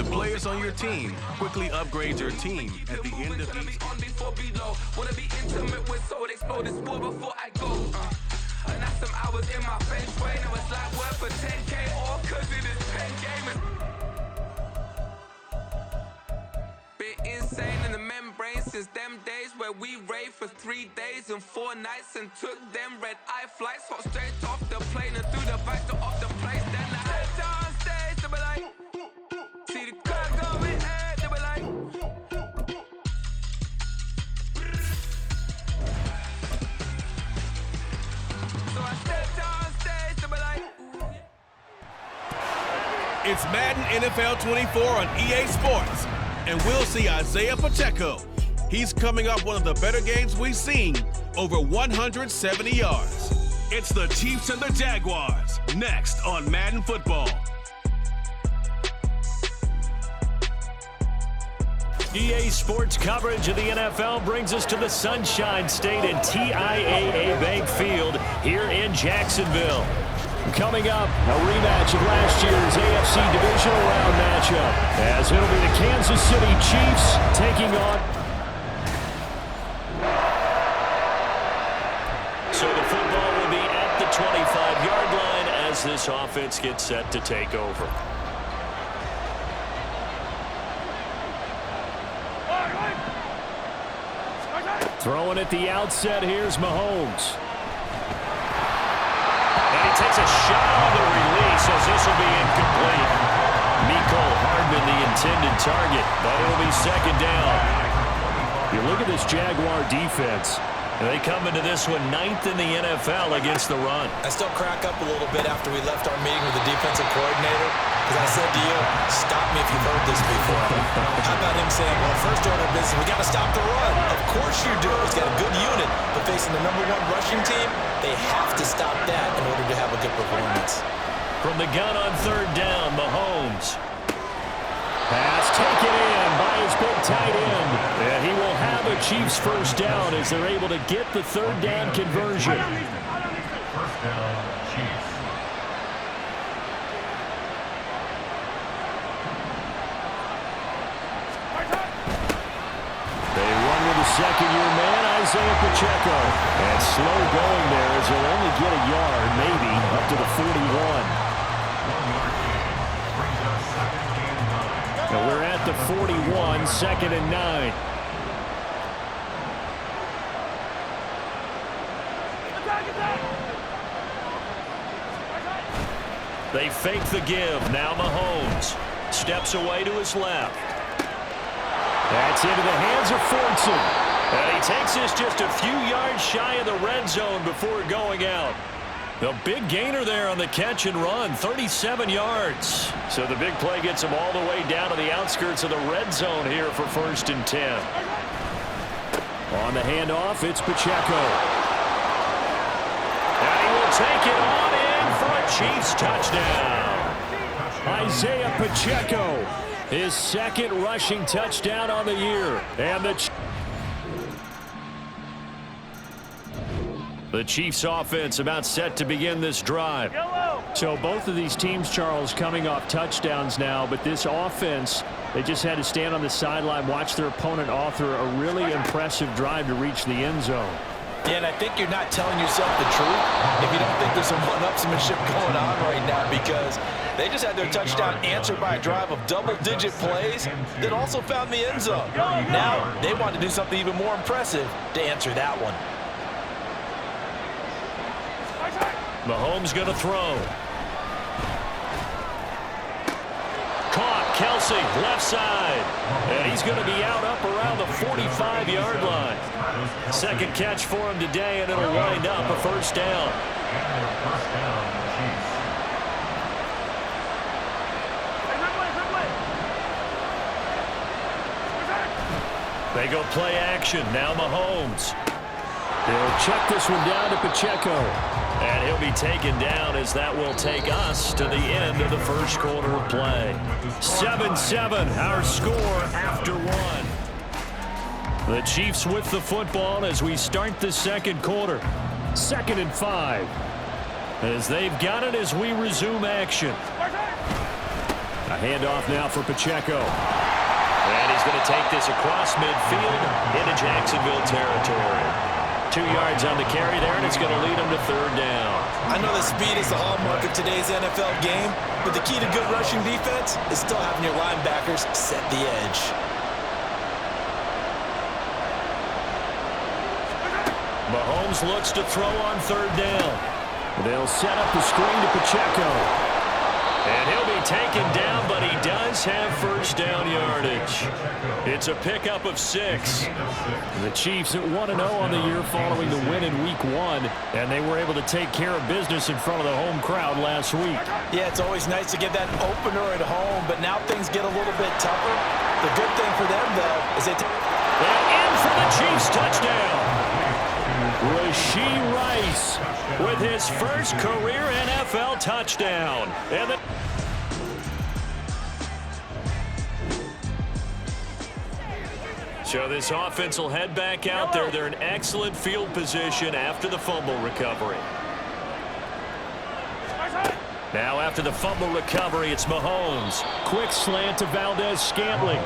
The players on your team quickly upgrade your team at the end of each. Wanna be intimate with, so explore this war before I go. And that's some hours in my face way. Now it's like work for 10K, all cause it is pen gaming. Been insane in the membrane since them days where we raved for 3 days and 4 nights and took them red-eye flights. Hot straight off the plane and through the back door of the place. Then I head on stage, they were like, see the crowd going head, they were like. So I stepped on stage, they were like. It's Madden NFL 24 on EA Sports, and we'll see Isaiah Pacheco. He's coming off one of the better games we've seen, over 170 yards. It's the Chiefs and the Jaguars, next on Madden Football. EA Sports coverage of the NFL brings us to the Sunshine State and TIAA Bank Field here in Jacksonville. Coming up, a rematch of last year's AFC Divisional Round matchup, as it'll be the Kansas City Chiefs taking on. So the football will be at the 25-yard line as this offense gets set to take over. Throwing at the outset, here's Mahomes. And he takes a shot on the release as this will be incomplete. Mecole Hardman, the intended target, but it'll be second down. You look at this Jaguar defense, and they come into this one 9th in the NFL against the run. I still crack up a little bit after we left our meeting with the defensive coordinator, because I said to you, stop me if you've heard this before. How about him saying, well, first order of business, we got to stop the run. Of course you do. He's got a good unit, but facing the #1 rushing team, they have to stop that in order to have a good performance. From the gun on third down, Mahomes. Pass taken in by his big tight end. And he will have a Chiefs first down as they're able to get the third down conversion. First down, Chiefs. They run with the second-year man, Isaiah Pacheco. And slow going there as he'll only get a yard, maybe, up to the 41. And we're at the 41, 2nd and 9. They fake the give. Now Mahomes steps away to his left. That's into the hands of Fortson. And he takes this just a few yards shy of the red zone before going out. The big gainer there on the catch and run, 37 yards. So the big play gets him all the way down to the outskirts of the red zone here for 1st and 10. On the handoff, it's Pacheco. And he will take it on in for a Chiefs touchdown. Isaiah Pacheco, his 2nd rushing touchdown on the year. And the Chiefs offense about set to begin this drive. So both of these teams, Charles, coming off touchdowns now, but this offense, they just had to stand on the sideline, watch their opponent author a really impressive drive to reach the end zone. Yeah, and I think you're not telling yourself the truth if you don't think there's some one-upsmanship going on right now, because they just had their touchdown answered by a drive of double-digit plays that also found the end zone. Now they want to do something even more impressive to answer that one. Mahomes going to throw. Caught, Kelsey, left side. And he's going to be out up around the 45-yard line. 2nd catch for him today, and it'll wind up a first down. They go play action. Now Mahomes. They'll check this one down to Pacheco. And he'll be taken down as that will take us to the end of the first quarter of play. 7-7, our score after 1. The Chiefs with the football as we start the second quarter. 2nd and 5. As they've got it as we resume action. Handoff now for Pacheco. And he's going to take this across midfield into Jacksonville territory. 2 yards on the carry there, and it's going to lead him to third down. I know that speed is the hallmark of today's NFL game, but the key to good rushing defense is still having your linebackers set the edge. Mahomes looks to throw on third down. They'll set up the screen to Pacheco. And he'll be taken down, but he does have first down yardage. It's a pickup of 6. The Chiefs at 1-0 on the year following the win in Week 1, and they were able to take care of business in front of the home crowd last week. Yeah, it's always nice to get that opener at home, but now things get a little bit tougher. The good thing for them, though, is and in for the Chiefs touchdown. Rashee Rice with his first career NFL touchdown. And so this offense will head back out there. They're in excellent field position after the fumble recovery. Now after the fumble recovery, it's Mahomes. Quick slant to Valdez-Scantling.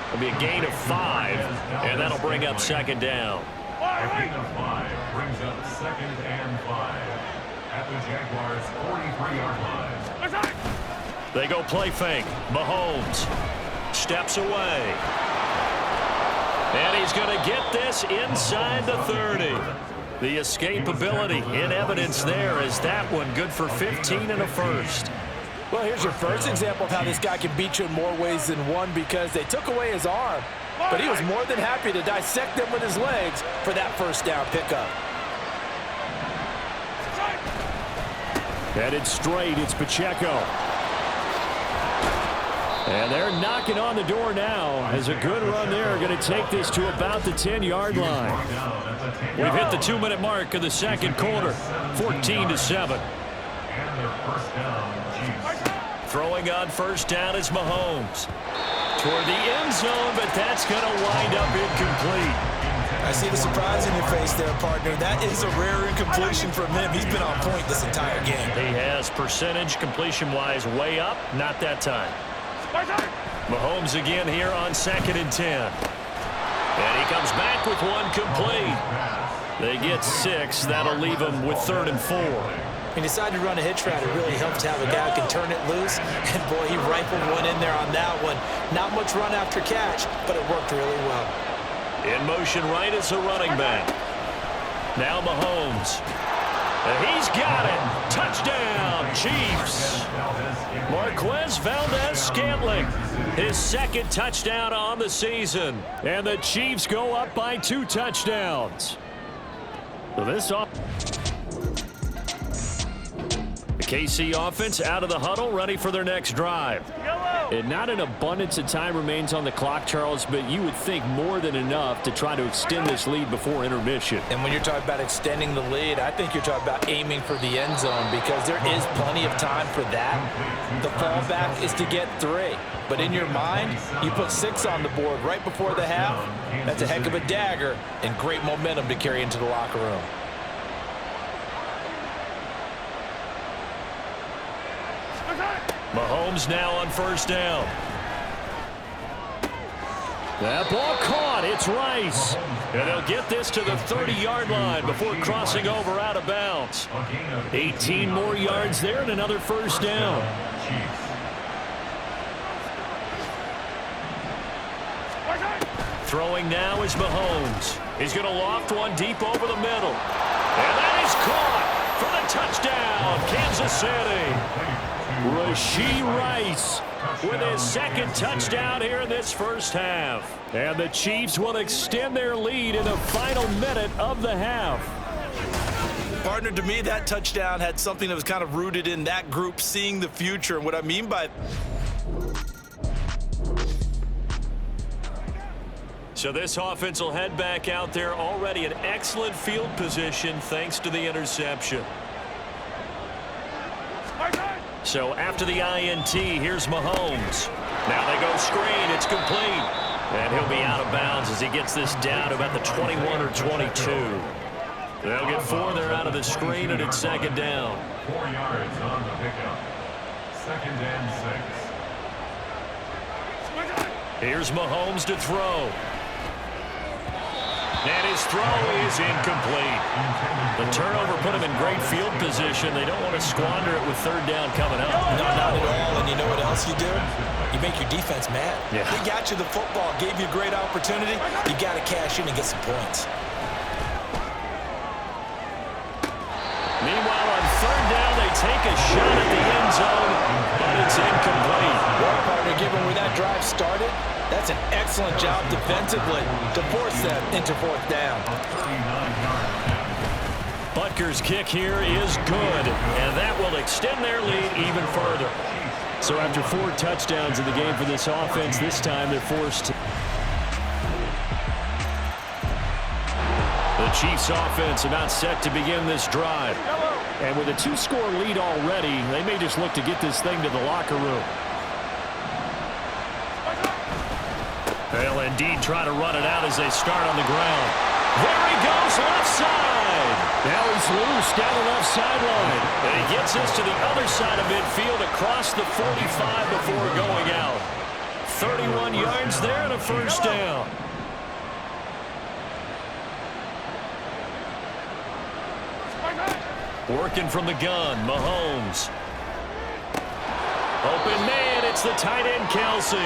It'll be a gain of 5, and that'll bring up second down. A gain of 5 brings up 2nd and 5 at the Jaguars' 43-yard line. They go play fake. Mahomes steps away. And he's going to get this inside the 30. The escapability in evidence there is that one good for 15 and a first. well, here's your first example of how this guy can beat you in more ways than one, because they took away his arm, but he was more than happy to dissect them with his legs for that first down pickup. Headed straight, it's Pacheco. And they're knocking on the door now as a good run there. Going to take this to about the 10-yard line. We've hit the 2-minute mark of the second quarter, 14-7. Throwing on first down is Mahomes. Toward the end zone, but that's going to wind up incomplete. I see the surprise in your face there, partner. That is a rare incompletion from him. He's been on point this entire game. He has percentage completion-wise way up, not that time. Mahomes again here on 2nd and 10. And he comes back with one complete. They get 6. That'll leave him with 3rd and 4. He decided to run a hitch route. It really helps to have a guy who can turn it loose. And, boy, he rifled one in there on that one. Not much run after catch, but it worked really well. In motion right is the running back. Now Mahomes. And he's got it. Touchdown, Chiefs. Marquez Valdez-Scantling, his 2nd touchdown on the season. And the Chiefs go up by 2 touchdowns. So this the KC offense out of the huddle, ready for their next drive. And not an abundance of time remains on the clock, Charles, but you would think more than enough to try to extend this lead before intermission. And when you're talking about extending the lead, I think you're talking about aiming for the end zone, because there is plenty of time for that. The fallback is to get 3. But in your mind, you put 6 on the board right before the half. That's a heck of a dagger and great momentum to carry into the locker room. Mahomes now on first down. That ball caught. It's Rice. And they'll get this to the 30-yard line before crossing over out of bounds. 18 more yards there and another first down. Throwing now is Mahomes. He's going to loft one deep over the middle. And that is caught for the touchdown, Kansas City. Rashee Rice with his 2nd touchdown here in this first half. And the Chiefs will extend their lead in the final minute of the half. Partner, to me, that touchdown had something that was kind of rooted in that group seeing the future. And what I mean by... So this offense will head back out there, already in excellent field position thanks to the interception. So after the INT, here's Mahomes. Now they go screen. It's complete. And he'll be out of bounds as he gets this down to about the 21 or 22. They'll get 4 there out of the screen, and it's 2nd down. 4 yards on the pickup. 2nd and 6. Here's Mahomes to throw. And his throw is incomplete. The turnover put him in great field position. They don't want to squander it with third down coming up. No, not at all. And you know what else you do? You make your defense mad. Yeah. They got you the football, gave you a great opportunity. You got to cash in and get some points. Meanwhile, on third down, they take a shot at the end zone, but it's incomplete. Well, partner, given where that drive started, that's an excellent job defensively to force them into fourth down. Butker's kick here is good, and that will extend their lead even further. So after 4 touchdowns in the game for this offense, this time they're forced to. The Chiefs offense about set to begin this drive. And with a 2-score lead already, they may just look to get this thing to the locker room. They'll indeed try to run it out as they start on the ground. There he goes, left side. Now he's loose down the left sideline. And he gets this to the other side of midfield across the 45 before going out. 31 yards there and a first down. Working from the gun, Mahomes. Open man, it's the tight end, Kelsey.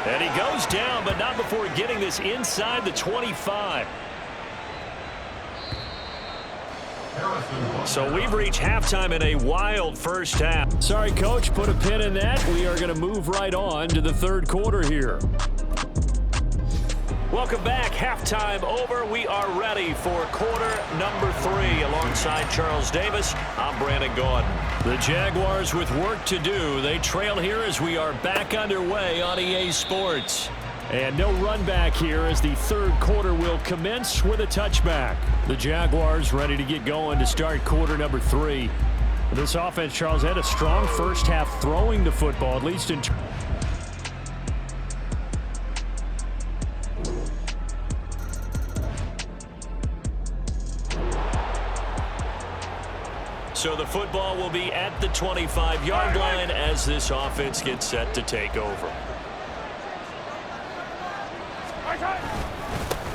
And he goes down, but not before getting this inside the 25. So we've reached halftime in a wild first half. Sorry, Coach, put a pin in that. We are going to move right on to the third quarter here. Welcome back. Halftime over. We are ready for quarter number 3. Alongside Charles Davis, I'm Brandon Gaudin. The Jaguars with work to do. They trail here as we are back underway on EA Sports. And no run back here as the third quarter will commence with a touchback. The Jaguars ready to get going to start quarter number 3. This offense, Charles, had a strong first half throwing the football, at least in So the football will be at the 25-yard line as this offense gets set to take over.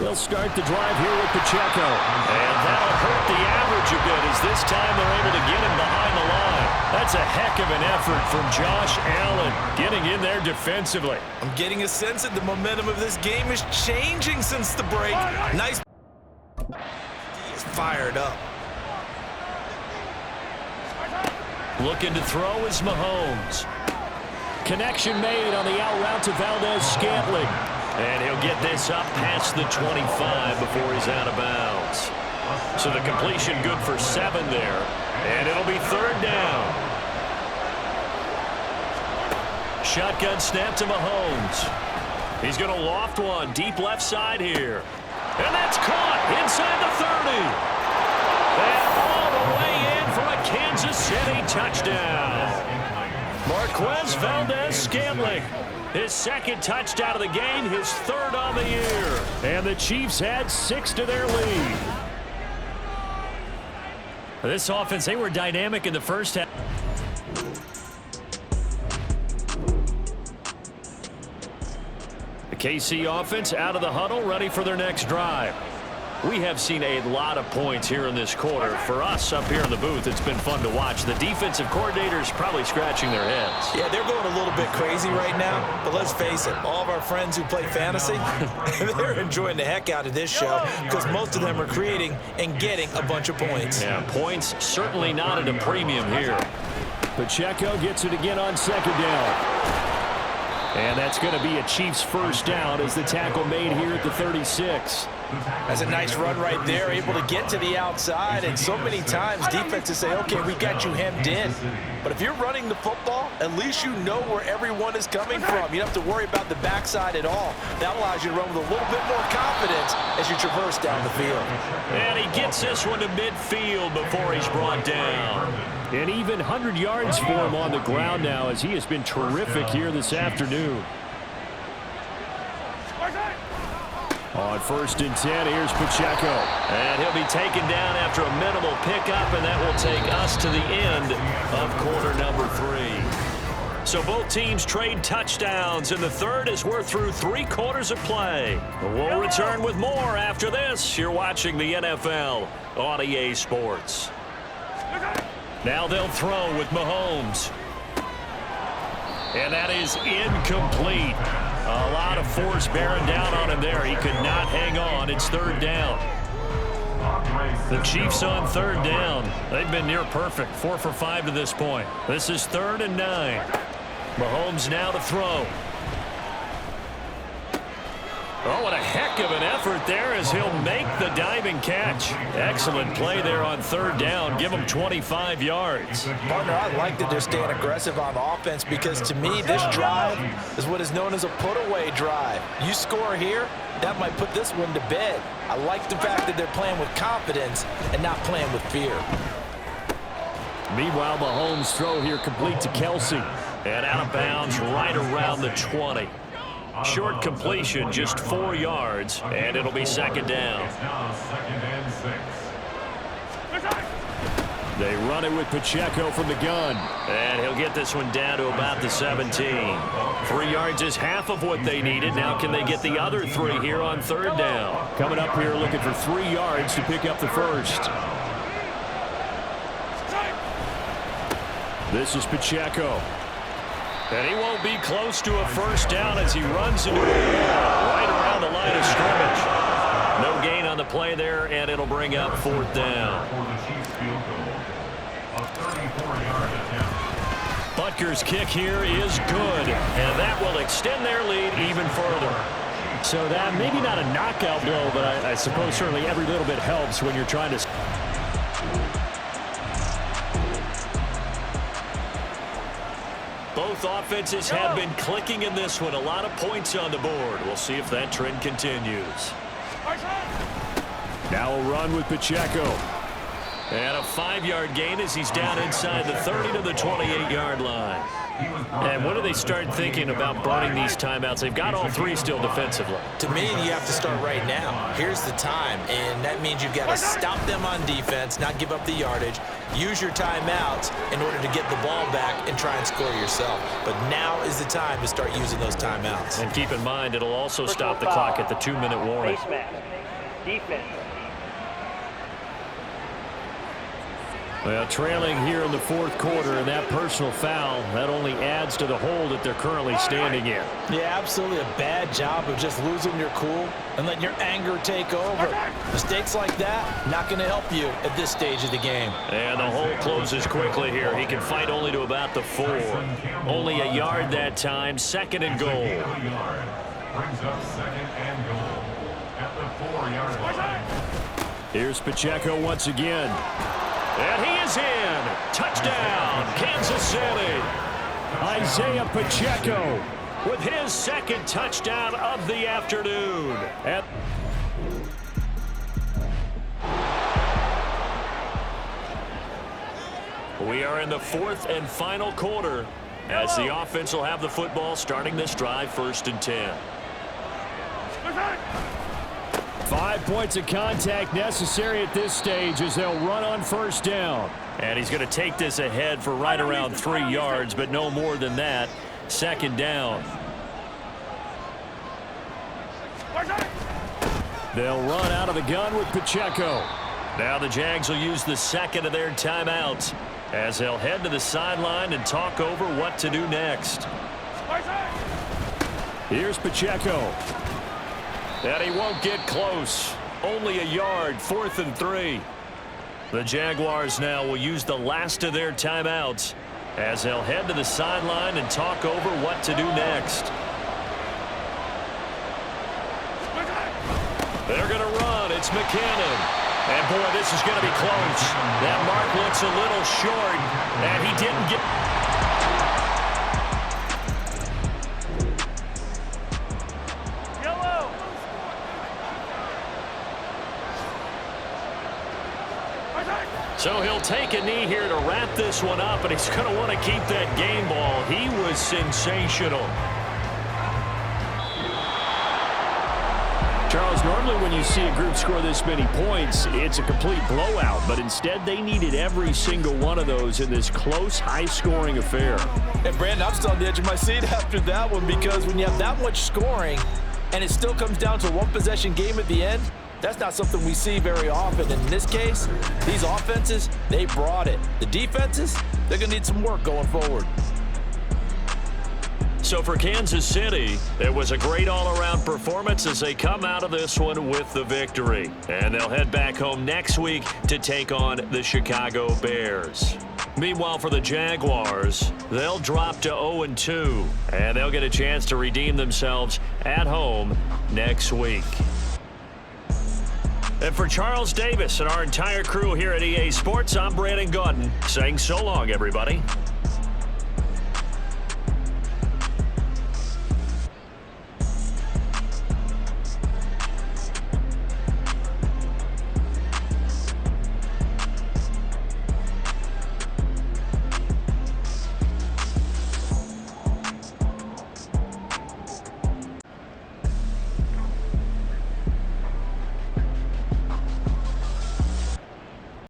They'll start the drive here with Pacheco. And that'll hurt the average a bit as this time they're able to get him behind the line. That's a heck of an effort from Josh Allen getting in there defensively. I'm getting a sense that the momentum of this game is changing since the break. Nice. He is fired up. Looking to throw is Mahomes. Connection made on the out route to Valdez-Scantling. And he'll get this up past the 25 before he's out of bounds. So the completion good for 7 there. And it'll be third down. Shotgun snap to Mahomes. He's going to loft one deep left side here. And that's caught inside the 30. And all the way in for a Kansas City touchdown. Marquez Valdez-Scantling. His second touchdown of the game, his third on the year. And the Chiefs add 6 to their lead. This offense, they were dynamic in the first half. The KC offense out of the huddle, ready for their next drive. We have seen a lot of points here in this quarter. For us up here in the booth, it's been fun to watch. The defensive coordinators probably scratching their heads. Yeah, they're going a little bit crazy right now. But let's face it, all of our friends who play fantasy, they're enjoying the heck out of this show because most of them are creating and getting a bunch of points. Yeah, points certainly not at a premium here. Pacheco gets it again on second down. And that's going to be a Chiefs first down as the tackle made here at the 36. That's a nice run right there, able to get to the outside. And so many times defenses say, okay, we got you hemmed in. But if you're running the football, at least you know where everyone is coming from. You don't have to worry about the backside at all. That allows you to run with a little bit more confidence as you traverse down the field. And he gets this one to midfield before he's brought down. And even 100 yards for him on the ground now as he has been terrific here this afternoon. On 1st and 10, here's Pacheco. And he'll be taken down after a minimal pickup, and that will take us to the end of quarter number 3. So both teams trade touchdowns in the third as we're through 3 quarters of play. We'll return with more after this. You're watching the NFL on EA Sports. Now they'll throw with Mahomes. And that is incomplete. A lot of force bearing down on him there. He could not hang on. It's third down. The Chiefs on third down. They've been near perfect. 4 for 5 to this point. This is 3rd and 9. Mahomes now to throw. Oh, what a heck of an effort there as he'll make the diving catch. Excellent play there on third down. Give him 25 yards. Partner, I like that they're staying aggressive on the offense because to me, this drive is what is known as a put-away drive. You score here, that might put this one to bed. I like the fact that they're playing with confidence and not playing with fear. Meanwhile, Mahomes' throw here complete to Kelsey. And out of bounds right around the 20. Short completion, just 4 yards, and it'll be second down. It's now 2nd and 6. They run it with Pacheco from the gun. And he'll get this one down to about the 17. 3 yards is half of what they needed. Now can they get the other 3 here on third down? Coming up here looking for 3 yards to pick up the first. This is Pacheco. And he won't be close to a first down as he runs into a wall right around the line of scrimmage. No gain on the play there, and it'll bring up 4th down. For the Chiefs field goal, a 34-yard attempt. Butker's kick here is good, and that will extend their lead even further. So that maybe not a knockout blow, but I suppose certainly every little bit helps when you're trying to... Both offenses have been clicking in this one. A lot of points on the board. We'll see if that trend continues. Now a run with Pacheco. And a 5-yard gain as he's down inside the 30 to the 28-yard line. And when do they start thinking about burning these timeouts? They've got all 3 still defensively. To me, you have to start right now. Here's the time, and that means you've got to stop them on defense, not give up the yardage, use your timeouts in order to get the ball back and try and score yourself. But now is the time to start using those timeouts. And keep in mind, it'll also stop the clock at the 2-minute warning. Defense. Well, trailing here in the 4th quarter, and that personal foul, that only adds to the hole that they're currently standing in. Yeah, absolutely a bad job of just losing your cool and letting your anger take over. Mistakes like that, not going to help you at this stage of the game. And the hole closes quickly here. He can fight only to about the 4. Only a yard that time, 2nd and goal. Brings up 2nd and goal at the 4-yard line. Here's Pacheco once again. And he is in. Touchdown, Kansas City. Isaiah Pacheco with his 2nd touchdown of the afternoon. We are in the 4th and final quarter as the offense will have the football starting this drive 1st and 10. 5 points of contact necessary at this stage as they'll run on 1st down. And he's going to take this ahead for right around 3 yards, but no more than that. 2nd down. They'll run out of the gun with Pacheco. Now the Jags will use the 2nd of their timeouts as they'll head to the sideline and talk over what to do next. Here's Pacheco. And he won't get close. Only a yard, 4th and 3. The Jaguars now will use the last of their timeouts as they'll head to the sideline and talk over what to do next. They're going to run. It's McKinnon. And, boy, this is going to be close. That mark looks a little short, and he didn't get... So he'll take a knee here to wrap this one up, and he's going to want to keep that game ball. He was sensational. Charles, normally when you see a group score this many points, it's a complete blowout, but instead they needed every single one of those in this close, high-scoring affair. And Brandon, I'm still on the edge of my seat after that one, because when you have that much scoring and it still comes down to a one-possession game at the end, that's not something we see very often. And in this case, these offenses, they brought it. The defenses, they're going to need some work going forward. So for Kansas City, it was a great all-around performance as they come out of this one with the victory. And they'll head back home next week to take on the Chicago Bears. Meanwhile, for the Jaguars, they'll drop to 0-2, and they'll get a chance to redeem themselves at home next week. And for Charles Davis and our entire crew here at EA Sports, I'm Brandon Gaudin saying so long, everybody.